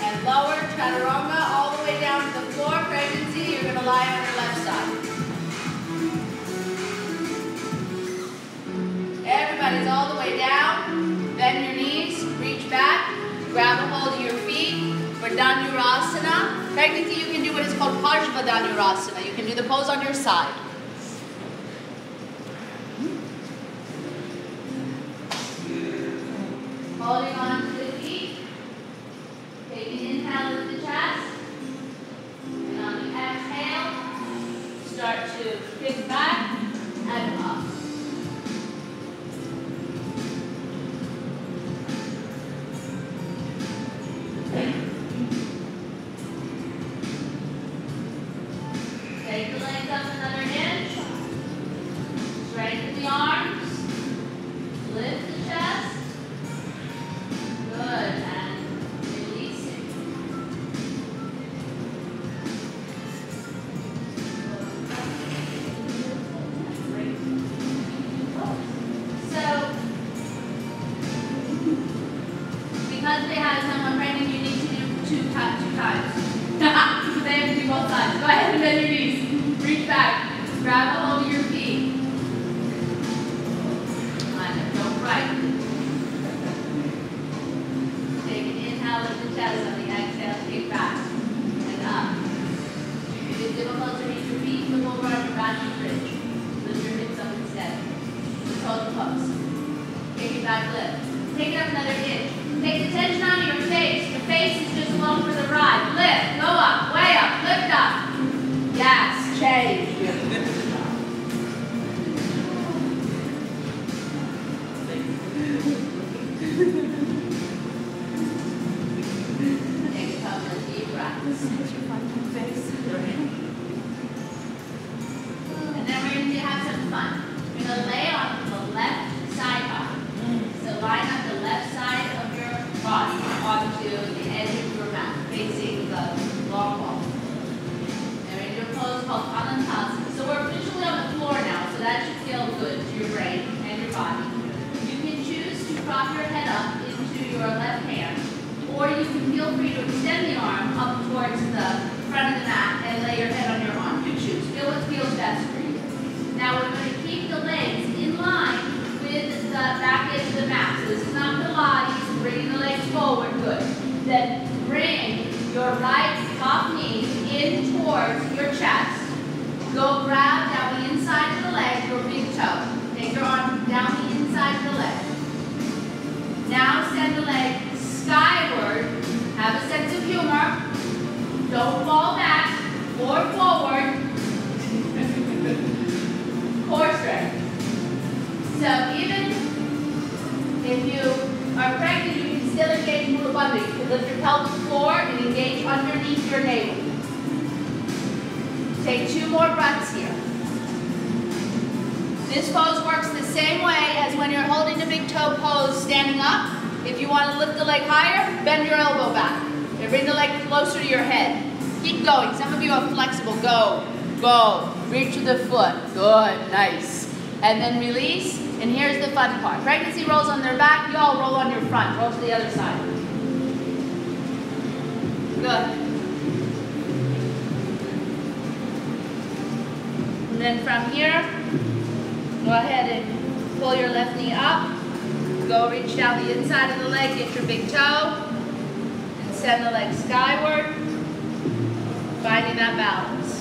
And lower chaturanga all the way down to the floor. Pregnancy, you're going to lie on your left side. Everybody's all the way down. Bend your knees, reach back, grab a hold of your feet for Dhanurasana. Pregnancy, you can do what is called Parshva Dhanurasana. You can do the pose on your side. Holding on to the feet. Take an inhale with the chest. And on the exhale, start to kick back and up. Take the legs up another inch. Straighten the arms. Lift the chest. Good. And releasing. So, because they have someone pregnant, you need to do 2 times. They have to do both sides. Go ahead and bend your knees. Reach back. Grab a hold of your feet. And go right. Take an inhale with the chest on the exhale. Kick back and up. If it's difficult to reach your feet, flip over on your back and bridge. Lift your hips up instead. Just hold the pose. Kick it back, lift. Take it up another inch. Take the tension out of your face. Your face is just along for the ride. Lift. Go up. Way up. Lift up. Yes. Change. Take a couple of deep breaths. And then we're going to have some fun. We're going to lay on the left side up. So line up the left side of your body onto the edge of your mat, facing the long wall. And we're going to do a pose called Untitled. So we're officially on the floor now, so that should feel good to your brain and your body. You can choose to prop your head up into your left hand, or you can feel free to extend the arm up towards the front of the mat and lay your head on your arm. You choose. Feel what feels best for you. Now we're going to keep the legs in line with the back edge of the mat. So this is not Pilates, bringing the legs forward, good. Then bring your right top knee in towards your chest. Go grab down the inside of the leg, your big toe. Take your arm down the inside of the leg. Now send the leg skyward. Have a sense of humor. Don't fall back or forward. Core strength. So even if you are pregnant, you can still engage Mula Bandha. You can lift your pelvic floor and engage underneath your navel. Take 2 more breaths here. This pose works the same way as when you're holding the big toe pose standing up. If you want to lift the leg higher, bend your elbow back. And bring the leg closer to your head. Keep going. Some of you are flexible. Go, go. Reach with the foot. Good, nice. And then release. And here's the fun part. Pregnancy rolls on their back. You all roll on your front. Roll to the other side. Good. And then from here, go ahead and pull your left knee up. Go reach down the inside of the leg. Get your big toe. And send the leg skyward. Finding that balance.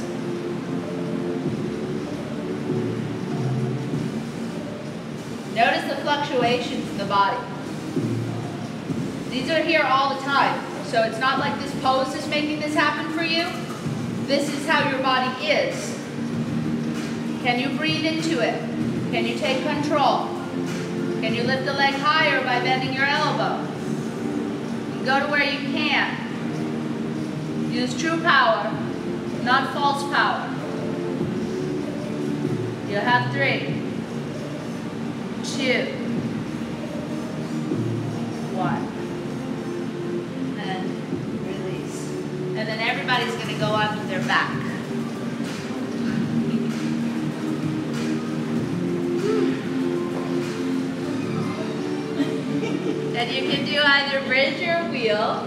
Notice the fluctuations in the body. These are here all the time. So it's not like this pose is making this happen for you. This is how your body is. Can you breathe into it? Can you take control? Can you lift the leg higher by bending your elbow? Go to where you can. Use true power, not false power. You have 3, 2, 1. And release. And then everybody's going to go onto their back. And you can do either bridge or wheel.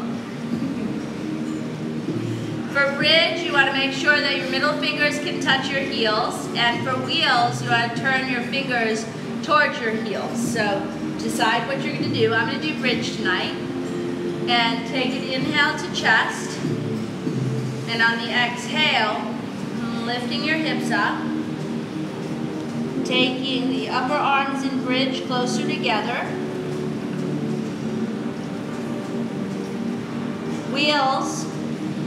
For bridge, you want to make sure that your middle fingers can touch your heels. And for wheels, you want to turn your fingers towards your heels. So decide what you're going to do. I'm going to do bridge tonight. And take an inhale to chest. And on the exhale, lifting your hips up. Taking the upper arms in bridge closer together. Wheels,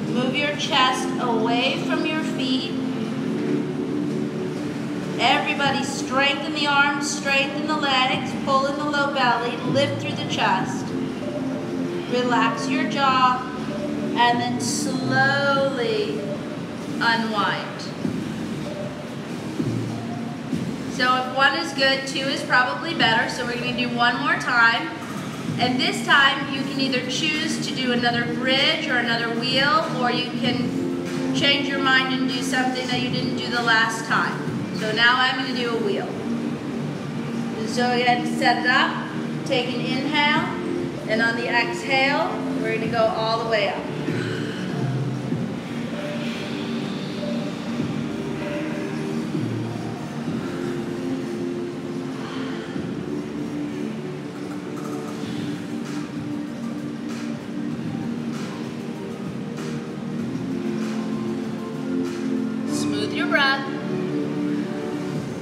move your chest away from your feet. Everybody strengthen the arms, strengthen the legs, pull in the low belly, lift through the chest. Relax your jaw, and then slowly unwind. So if 1 is good, 2 is probably better, so we're going to do 1 more time. And this time, you can either choose to do another bridge or another wheel, or you can change your mind and do something that you didn't do the last time. So now I'm going to do a wheel. So again, set it up, take an inhale, and on the exhale, we're going to go all the way up.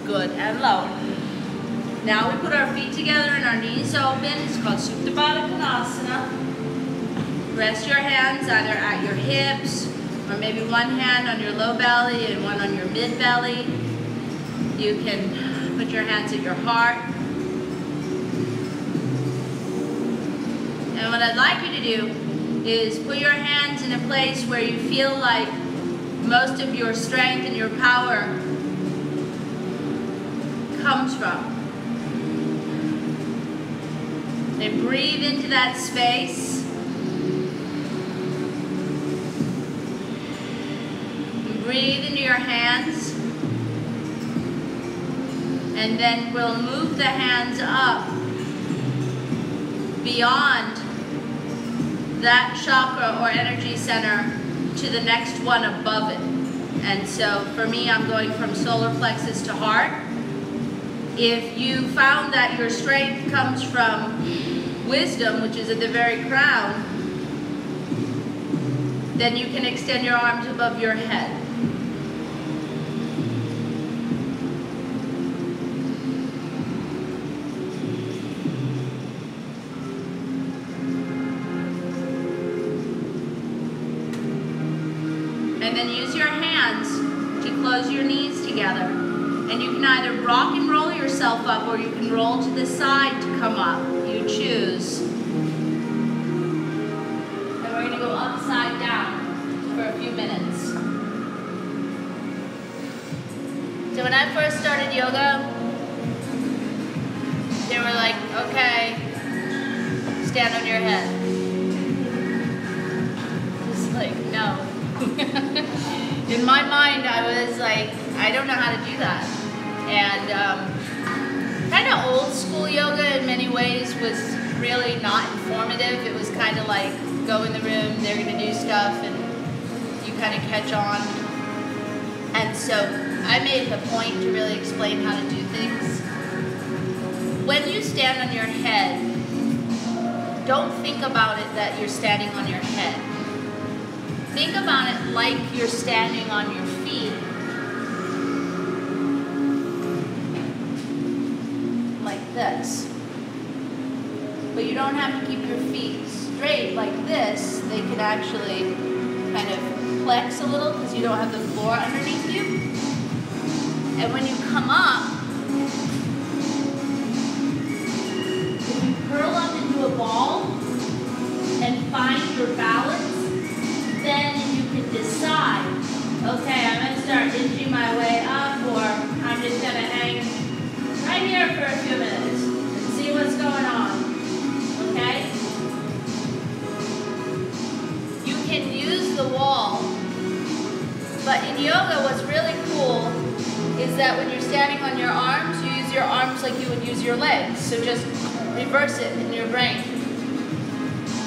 Good, and lower. Now we put our feet together and our knees open. It's called Supta Baddha Konasana. Rest your hands either at your hips, or maybe one hand on your low belly and one on your mid belly. You can put your hands at your heart. And what I'd like you to do is put your hands in a place where you feel like most of your strength and your power comes from. And breathe into that space. And breathe into your hands. And then we'll move the hands up beyond that chakra or energy center to the next one above it. And so for me, I'm going from solar plexus to heart. If you found that your strength comes from wisdom, which is at the very crown, then you can extend your arms above your head. And then use your hands to close your knees together. And you can either rock and roll yourself up, or you can roll to the side to come up. You choose. And we're going to go upside down for a few minutes. So when I first started yoga, they were like, okay, stand on your head. It's like, no. In my mind, I was like, I don't know how to do that. And kind of old school yoga in many ways was really not informative. It was kind of like, go in the room, they're going to do stuff, and you kind of catch on. And so I made a point to really explain how to do things. When you stand on your head, don't think about it that you're standing on your head. Think about it like you're standing on your feet. Like this. But you don't have to keep your feet straight like this. They can actually kind of flex a little because you don't have the floor underneath you. And when you come up, yoga, what's really cool is that when you're standing on your arms, you use your arms like you would use your legs. So just reverse it in your brain.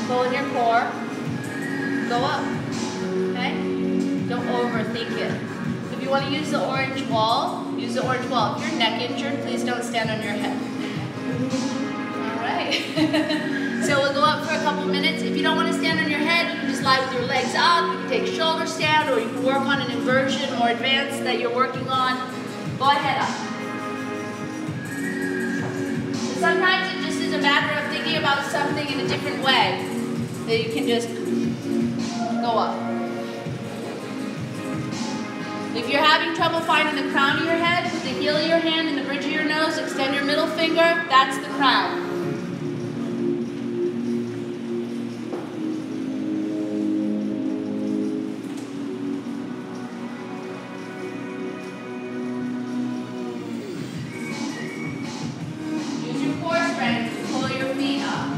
Pull in your core, go up, okay? Don't overthink it. If you want to use the orange wall, use the orange wall. If you're neck injured, please don't stand on your head. All right. So we'll go up for a couple minutes. If you don't want to stand on your head, you can just lie with your legs up. You can take shoulder stand, or you can work on an inversion or advance that you're working on. Go ahead up. Sometimes it just is a matter of thinking about something in a different way that you can just go up. If you're having trouble finding the crown of your head, with the heel of your hand and the bridge of your nose, extend your middle finger, that's the crown. Use your core strength to pull your feet up.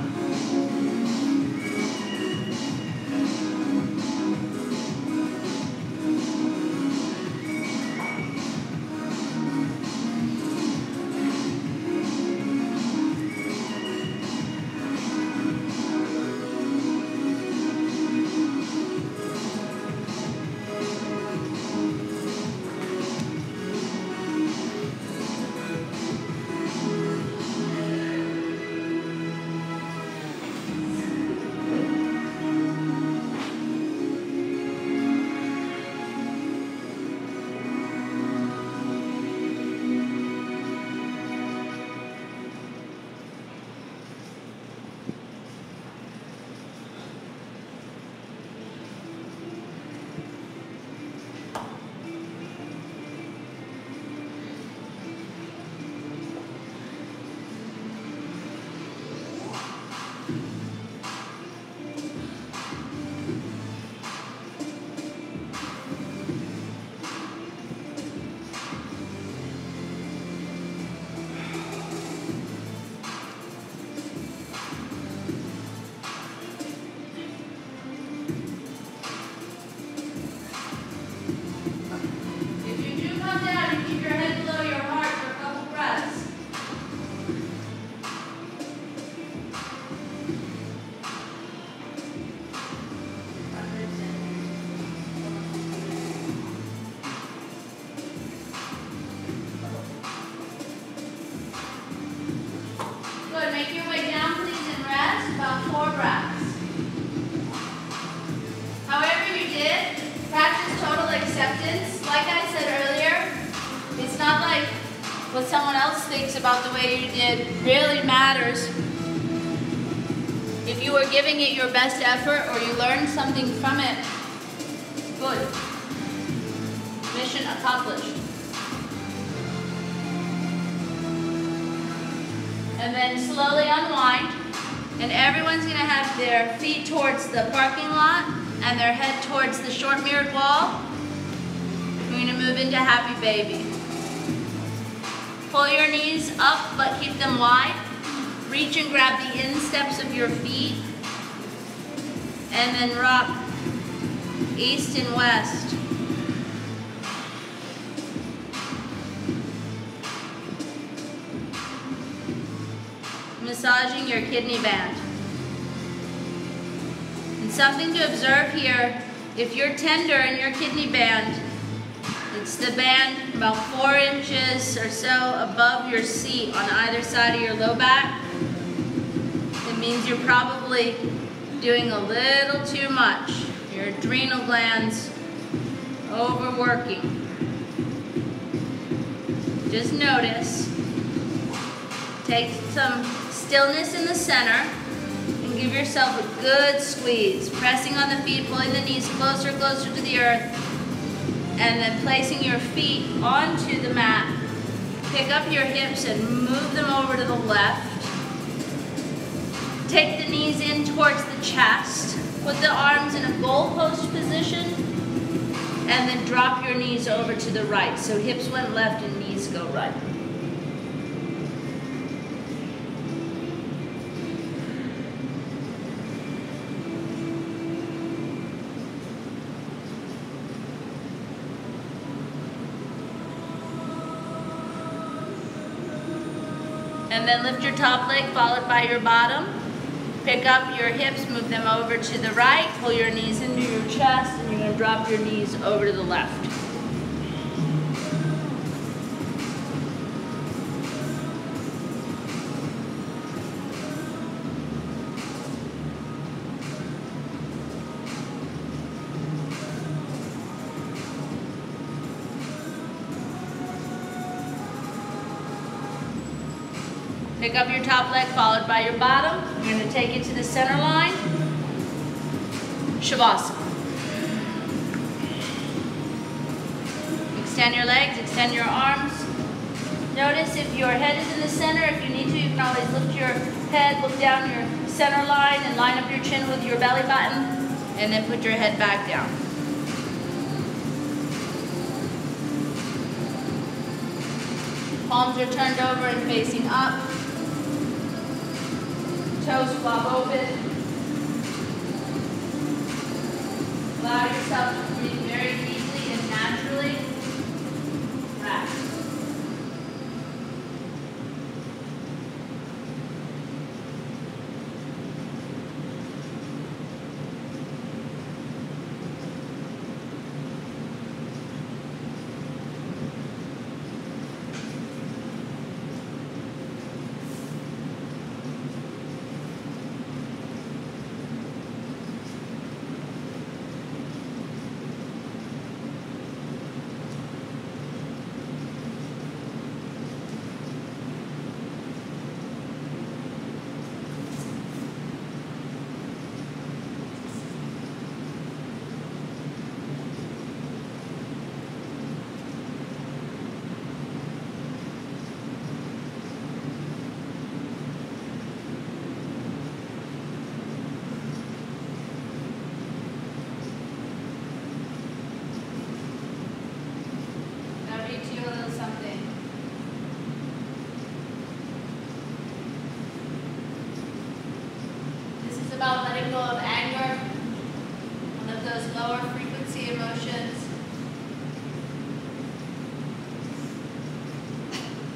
Make your way down, please, and rest about 4 breaths. However you did, practice total acceptance. Like I said earlier, it's not like what someone else thinks about the way you did really matters. If you were giving it your best effort or you learned something from it, good. Mission accomplished. And then slowly unwind, and everyone's going to have their feet towards the parking lot and their head towards the short mirrored wall. We're going to move into happy baby. Pull your knees up but keep them wide. Reach and grab the insteps of your feet, and then rock east and west. Massaging your kidney band. And something to observe here, if you're tender in your kidney band, it's the band about 4 inches or so above your seat on either side of your low back. It means you're probably doing a little too much. Your adrenal glands overworking. Just notice. Take some stillness in the center and give yourself a good squeeze. Pressing on the feet, pulling the knees closer to the earth, and then placing your feet onto the mat. Pick up your hips and move them over to the left. Take the knees in towards the chest. Put the arms in a goalpost position, and then drop your knees over to the right. So hips went left and knees go right. And then lift your top leg, followed by your bottom. Pick up your hips, move them over to the right, pull your knees into your chest, and you're going to drop your knees over to the left. Pick up your top leg, followed by your bottom. You're going to take it to the center line. Shavasana. Extend your legs, extend your arms. Notice if your head is in the center, if you need to, you can always lift your head, look down your center line, and line up your chin with your belly button, and then put your head back down. Palms are turned over and facing up. Toes flop open. Allow yourself to breathe very deeply and naturally. Relax. About letting go of anger, one of those lower frequency emotions,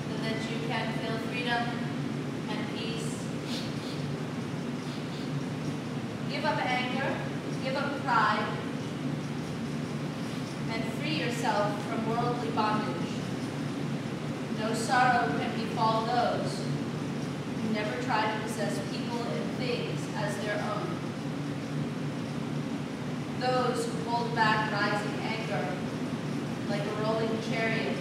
so that you can feel freedom and peace. Give up anger, give up pride, and free yourself from worldly bondage. No sorrow can befall those who never try to possess people and things as their own. Those who hold back rising anger like a rolling chariot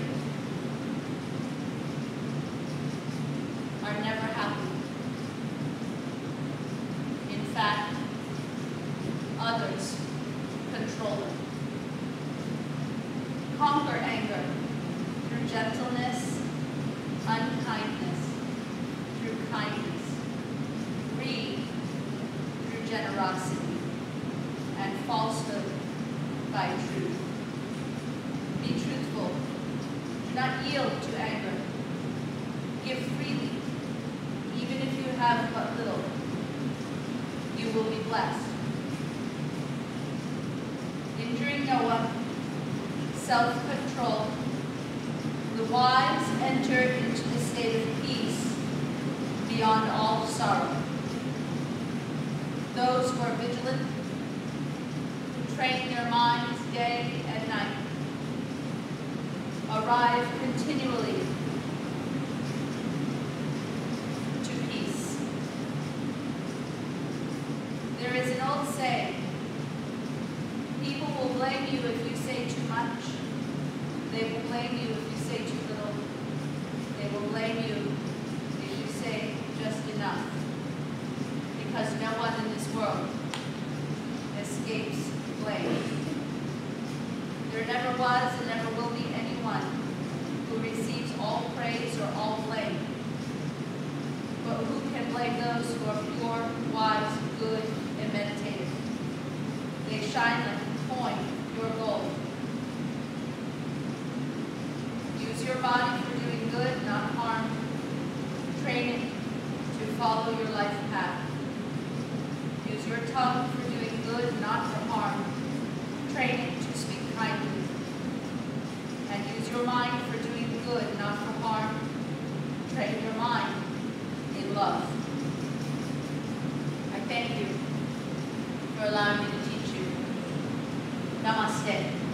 are never happy. In fact, others control them. Conquer anger through gentleness, unkindness, through kindness. Greed through generosity, and falsehood by truth. Be truthful. Do not yield to anger. Give freely, even if you have but little. You will be blessed. Injuring no one, self-control. The wise enter into the state of peace beyond all sorrow. Those who are vigilant, who train their minds day and night, arrive continually to peace. There is an old saying, people will blame you if you say too much. They will blame you if you say too little. They will blame you if you say just enough. Because no one in this world escapes blame. There never was and never will be anyone who receives all praise or all blame. But who can blame those who are pure, wise, good, and meditative? They shine like a coin, pure gold. Use your body for doing good, not harm. Train it to follow your life path. Use your tongue for doing good, not for harm. Train it to speak kindly. And use your mind for doing good, not for harm. Train your mind love. I thank you for allowing me to teach you. Namaste.